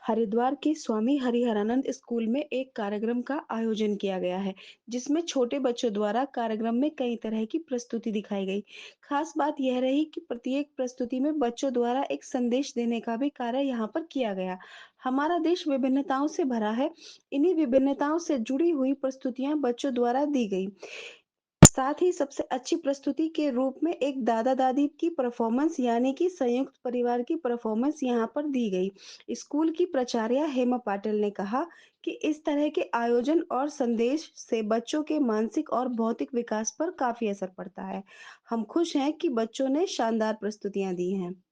हरिद्वार के स्वामी हरिहरानंद स्कूल में एक कार्यक्रम का आयोजन किया गया है, जिसमें छोटे बच्चों द्वारा कार्यक्रम में कई तरह की प्रस्तुति दिखाई गई। खास बात यह रही कि प्रत्येक प्रस्तुति में बच्चों द्वारा एक संदेश देने का भी कार्य यहाँ पर किया गया। हमारा देश विभिन्नताओं से भरा है। इन्हीं विभिन्नताओं से जुड़ी हुई प्रस्तुतियां बच्चों द्वारा दी गई। साथ ही सबसे अच्छी प्रस्तुति के रूप में एक दादा-दादी की परफॉर्मेंस यानी कि संयुक्त परिवार की परफॉर्मेंस यहाँ पर दी गई। स्कूल की प्राचार्या हेमा पाटिल ने कहा कि इस तरह के आयोजन और संदेश से बच्चों के मानसिक और भौतिक विकास पर काफी असर पड़ता है। हम खुश हैं कि बच्चों ने शानदार प्रस्तुतियां दी हैं।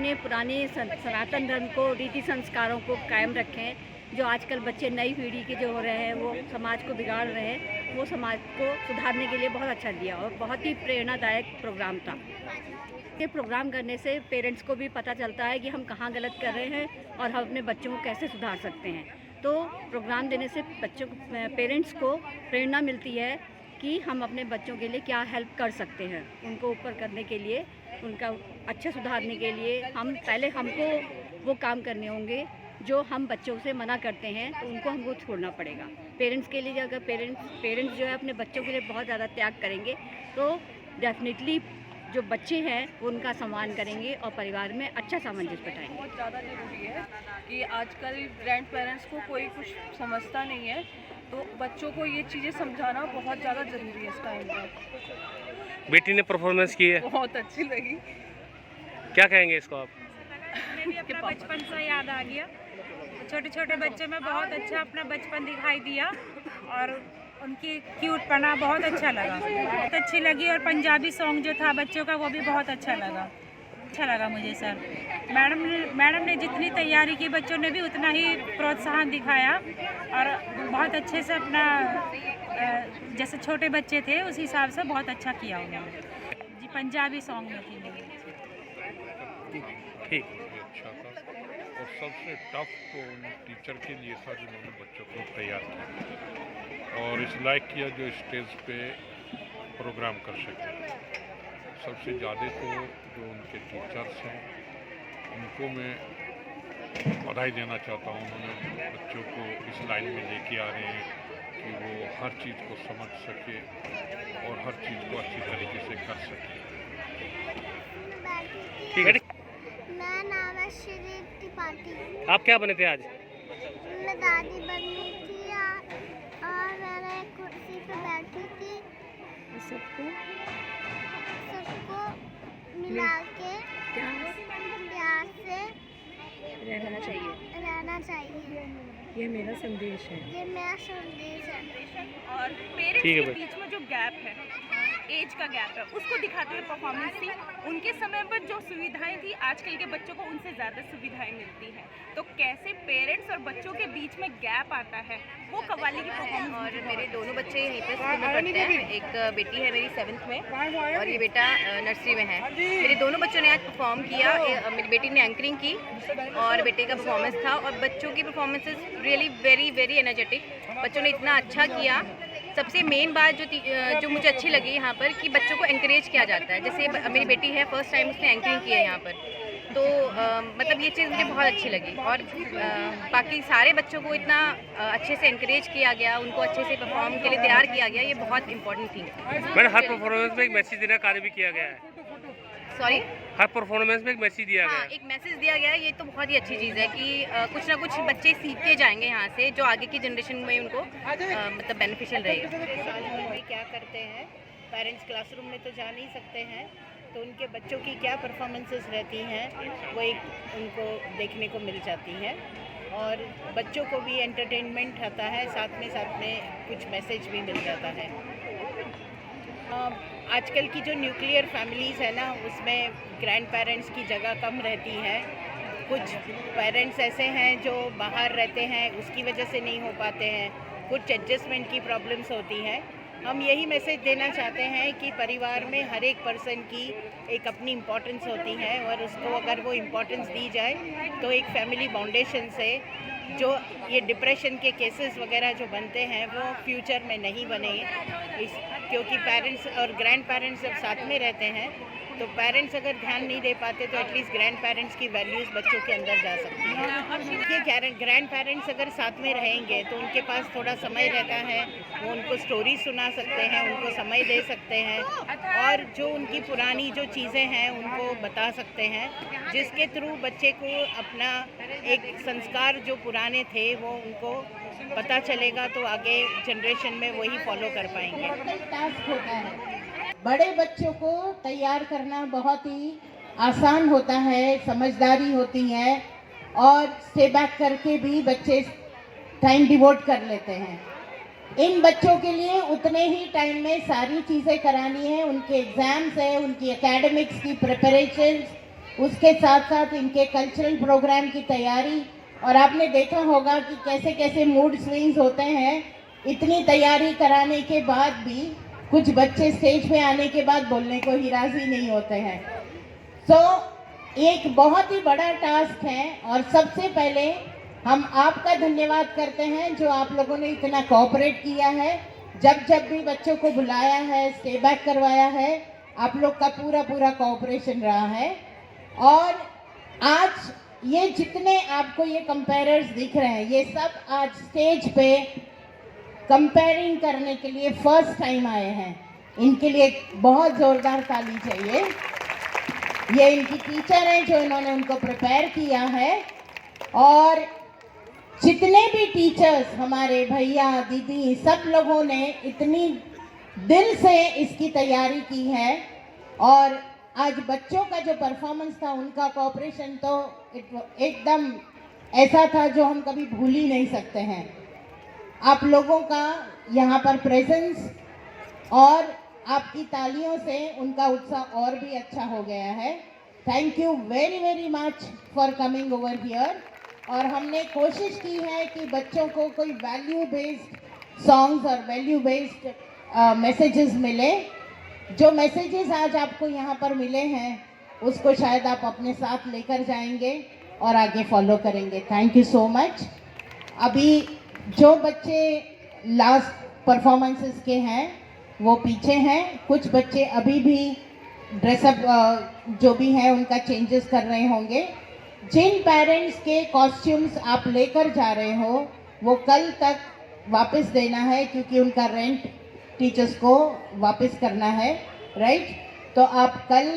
अपने पुराने सनातन धर्म को, रीति संस्कारों को कायम रखें। जो आजकल बच्चे नई पीढ़ी के जो हो रहे हैं वो समाज को बिगाड़ रहे हैं, वो समाज को सुधारने के लिए बहुत अच्छा दिया और बहुत ही प्रेरणादायक प्रोग्राम था। ये प्रोग्राम करने से पेरेंट्स को भी पता चलता है कि हम कहाँ गलत कर रहे हैं और हम अपने बच्चों को कैसे सुधार सकते हैं। तो प्रोग्राम देने से बच्चों को, पेरेंट्स को प्रेरणा मिलती है कि हम अपने बच्चों के लिए क्या हेल्प कर सकते हैं। उनको ऊपर करने के लिए, उनका अच्छा सुधारने के लिए हमको वो काम करने होंगे जो हम बच्चों से मना करते हैं, तो उनको हमको छोड़ना पड़ेगा। पेरेंट्स के लिए अगर पेरेंट्स जो है अपने बच्चों के लिए बहुत ज़्यादा त्याग करेंगे तो डेफिनेटली जो बच्चे हैं वो उनका सम्मान करेंगे और परिवार में अच्छा सामंजस्य बैठाएंगे। बहुत ज़्यादा ज़रूरी है कि आजकल ग्रैंड पेरेंट्स को कोई कुछ समझता नहीं है, तो बच्चों को ये चीज़ें समझाना बहुत ज़्यादा ज़रूरी है इस टाइम पर। बेटी ने परफॉर्मेंस की है, बहुत अच्छी लगी। क्या कहेंगे इसको आप? मैं भी अपना बचपन सा याद आ गया। छोटे छोटे बच्चे में बहुत अच्छा अपना बचपन दिखाई दिया और उनकी क्यूटपना बहुत अच्छा लगा, बहुत अच्छी लगी। और पंजाबी सॉन्ग जो था बच्चों का वो भी बहुत अच्छा लगा मुझे सर। मैडम ने जितनी तैयारी की बच्चों ने भी उतना ही प्रोत्साहन दिखाया और बहुत अच्छे से अपना जैसे छोटे बच्चे थे उस हिसाब से बहुत अच्छा किया उन्होंने जी। पंजाबी सॉन्ग में थी मेरी। ठीक। अच्छा था और सबसे टफ तो टीचर के लिए था जिन्होंने बच्चों को तैयार किया और इस लायक किया जो स्टेज पे प्रोग्राम कर सके। सबसे ज़्यादा तो जो उनके टीचर्स हैं उनको मैं बधाई देना चाहता हूँ। उन्होंने बच्चों को इस लाइन में लेके आ रहे हैं कि वो हर चीज़ को समझ सके और हर चीज़ को अच्छी तरीके से कर सके। ठीक है। मेरा नाम है श्री त्रिपाठी। आप क्या बने थे आज? मैं दादी बननी थी और मैंने कुर्सी पे बैठी थी। सबको मिला के प्यार से रहना चाहिए। ये मेरा संदेश है। ये मेरा संदेश है। और पेरेंट्स ठीक है के भाई। बीच में जो गैप है, एज का गैप है, उसको दिखाते हुए परफॉर्मेंस थी। उनके समय पर जो सुविधाएं थी आजकल के बच्चों को उनसे ज़्यादा सुविधाएं मिलती हैं। तो कैसे पेरेंट्स और बच्चों के बीच में गैप आता है, वो कव्वाली की परफॉर्मेंस। और मेरे दोनों बच्चे यहीं पर स्कूल में पढ़ते हैं। एक बेटी है मेरी 7th में और ये बेटा नर्सरी में है। मेरे दोनों बच्चों ने आज परफॉर्म किया। मेरी बेटी ने एंकरिंग की और बेटे का परफॉर्मेंस था और बच्चों की performances really very very energetic. बच्चों ने इतना अच्छा किया। सबसे मेन बात जो मुझे अच्छी लगी यहाँ पर कि बच्चों को एनकरेज किया जाता है। जैसे मेरी बेटी है, फर्स्ट टाइम उसने एंकरिंग की है यहाँ पर, तो मतलब ये चीज़ मुझे बहुत अच्छी लगी। और बाकी सारे बच्चों को इतना अच्छे से एनकरेज किया गया, उनको अच्छे से परफॉर्म के लिए तैयार किया गया, ये बहुत इंपॉर्टेंट थी। मैंने हर परफॉर्मेंस में एक मैसेज देने का कार्य भी किया गया है। सॉरी, हर परफॉर्मेंस में एक मैसेज दिया गया हाँ, है। एक मैसेज दिया गया है। ये तो बहुत ही अच्छी चीज़ है कि कुछ ना कुछ बच्चे सीख के जाएंगे यहाँ से, जो आगे की जनरेशन में उनको मतलब बेनिफिशियल रहेगा। क्या करते हैं, पेरेंट्स क्लासरूम में तो जा नहीं सकते हैं, तो उनके बच्चों की क्या परफॉर्मेंसेस रहती हैं वो एक उनको देखने को मिल जाती है और बच्चों को भी एंटरटेनमेंट आता है, साथ में कुछ मैसेज भी मिल जाता है। आजकल की जो न्यूक्लियर फैमिलीज़ है ना, उसमें ग्रैंड पेरेंट्स की जगह कम रहती है। कुछ पेरेंट्स ऐसे हैं जो बाहर रहते हैं, उसकी वजह से नहीं हो पाते हैं, कुछ एडजस्टमेंट की प्रॉब्लम्स होती हैं। हम यही मैसेज देना चाहते हैं कि परिवार में हर एक पर्सन की एक अपनी इम्पोर्टेंस होती है और उसको अगर वो इम्पोर्टेंस दी जाए तो एक फैमिली फाउंडेशन से जो ये डिप्रेशन के केसेस वगैरह जो बनते हैं वो फ्यूचर में नहीं बने। क्योंकि पेरेंट्स और ग्रैंड पेरेंट्स जब साथ में रहते हैं तो पेरेंट्स अगर ध्यान नहीं दे पाते तो एटलीस्ट ग्रैंड पेरेंट्स की वैल्यूज़ बच्चों के अंदर जा सकती हैं। ये ग्रैंड पेरेंट्स अगर साथ में रहेंगे तो उनके पास थोड़ा समय रहता है, वो उनको स्टोरी सुना सकते हैं, उनको समय दे सकते हैं और जो उनकी पुरानी जो चीज़ें हैं उनको बता सकते हैं, जिसके थ्रू बच्चे को अपना एक संस्कार जो पुराने थे वो उनको पता चलेगा, तो आगे जनरेशन में वही फॉलो कर पाएंगे। टास्क होता है, बड़े बच्चों को तैयार करना बहुत ही आसान होता है, समझदारी होती है और स्टे बैक करके भी बच्चे टाइम डिवोट कर लेते हैं। इन बच्चों के लिए उतने ही टाइम में सारी चीज़ें करानी है, उनके एग्ज़ाम्स है, उनकी एकेडमिक्स की प्रिपरेशंस, उसके साथ साथ इनके कल्चरल प्रोग्राम की तैयारी। और आपने देखा होगा कि कैसे कैसे मूड स्विंग्स होते हैं। इतनी तैयारी कराने के बाद भी कुछ बच्चे स्टेज पे आने के बाद बोलने को ही राजी नहीं होते हैं। सो एक बहुत ही बड़ा टास्क है और सबसे पहले हम आपका धन्यवाद करते हैं जो आप लोगों ने इतना कोऑपरेट किया है। जब भी बच्चों को बुलाया है, स्टे बैक करवाया है, आप लोग का पूरा कोऑपरेशन रहा है। और आज ये जितने आपको ये कंपेयरर्स दिख रहे हैं, ये सब आज स्टेज पे कंपेयरिंग करने के लिए फर्स्ट टाइम आए हैं। इनके लिए बहुत ज़ोरदार ताली चाहिए। ये इनकी टीचर हैं जो इन्होंने उनको प्रिपेयर किया है। और जितने भी टीचर्स हमारे भैया दीदी सब लोगों ने इतनी दिल से इसकी तैयारी की है। और आज बच्चों का जो परफॉर्मेंस था, उनका कोऑपरेशन तो एकदम ऐसा था जो हम कभी भूल ही नहीं सकते हैं। आप लोगों का यहाँ पर प्रेजेंस और आपकी तालियों से उनका उत्साह और भी अच्छा हो गया है। Thank you very much for coming over here. और हमने कोशिश की है कि बच्चों को कोई वैल्यू बेस्ड सॉन्ग्स और वैल्यू बेस्ड मैसेजेस मिले। जो मैसेजेस आज आपको यहाँ पर मिले हैं उसको शायद आप अपने साथ लेकर जाएंगे और आगे फॉलो करेंगे। Thank you so much. अभी जो बच्चे लास्ट परफॉर्मेंसेस के हैं वो पीछे हैं। कुछ बच्चे अभी भी ड्रेसअप जो भी हैं उनका चेंजेस कर रहे होंगे। जिन पेरेंट्स के कॉस्ट्यूम्स आप लेकर जा रहे हो वो कल तक वापस देना है, क्योंकि उनका रेंट टीचर्स को वापस करना है, राइट? तो आप कल